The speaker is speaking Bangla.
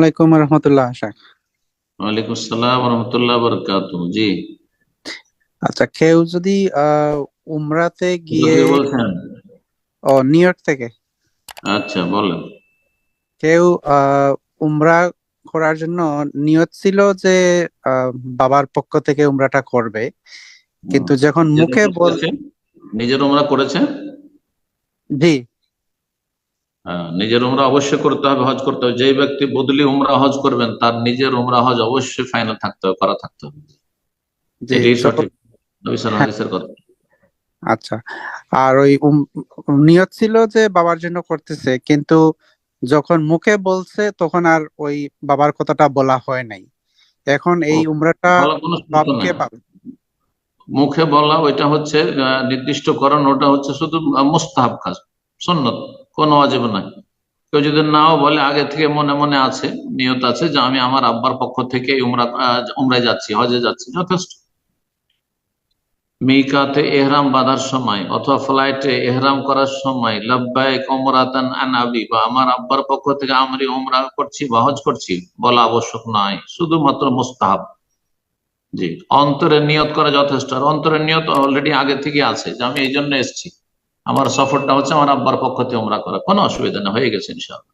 আলাইকুম রহমতুল্লাহ আশাক। ওয়ালাইকুম আসসালাম রহমতুল্লাহ বরকাতুহু। জি, আচ্ছা, কেউ যদি উমরাতে কোথা গিয়ে, থেকে বলছেন? নিউ ইয়র্ক থেকে, আচ্ছা, বলেন। কেউ উমরা করার জন্য নিয়ত ছিল যে আহ, বাবার পক্ষ থেকে উমরাটা করবে, হুম। কিন্তু যখন নিজের মুখে উমরা করেছে, নিজের উমরা করেছে। জি হ্যাঁ, নিজের উমরা অবশ্যই করতে হবে, হজ করতে হবে। যেই ব্যক্তি বদলি উমরা হজ করবেন তার নিজের উমরা হজ অবশ্যই ফাইনাল থাকতে হবে, করা থাকতে হবে। জি এটাই যখন সঠিক নবী সাল্লাল্লাহু হ্যাঁ, আলাইহি ওয়াসাল্লামের কথা। আচ্ছা। আর ওই নিয়ত ছিল যে বাবার জন্য করতেছে, কিন্তু যখন মুখে বলছে তখন আর ওই বাবার কথাটা বলা হয় নাই। এখন ও, এই উমরাটা বলা কোনো শর্ত কে নাই। পাবে? মুখে বলা ওইটা হচ্ছে নির্দিষ্টকরণ, ওটা হচ্ছে শুধু মুস্তাহাব কাজ, সুন্নত, কোনো ওয়াজিব নাই। কেউ যদি নাও বলে, আগে থেকে মনে মনে আছে, নিয়ত আছে যে আমি আমার আব্বার পক্ষ থেকে উমরায় যাচ্ছি, হজে যাচ্ছি, যথেষ্ট। মিকাতে এহরাম বাঁধার সময় অথবা ফ্লাইটে এহরাম করার সময় লাব্বাইক উমরাতান আন আবি, বা আমার আব্বার পক্ষ থেকে আমি উমরা করছি বা হজ করছি বলা আবশ্যক নয়, শুধুমাত্র মুস্তাহাব। জি, অন্তরের নিয়ত করা যথেষ্ট। আর অন্তরের নিয়ত অলরেডি আগে থেকে আছে যে আমি এই জন্য এসেছি, আমার সফরটা হচ্ছে আমার আব্বার পক্ষ থেকে উমরা করা, কোনো অসুবিধা নেই, হয়ে গেছে ইনশাআল্লাহ।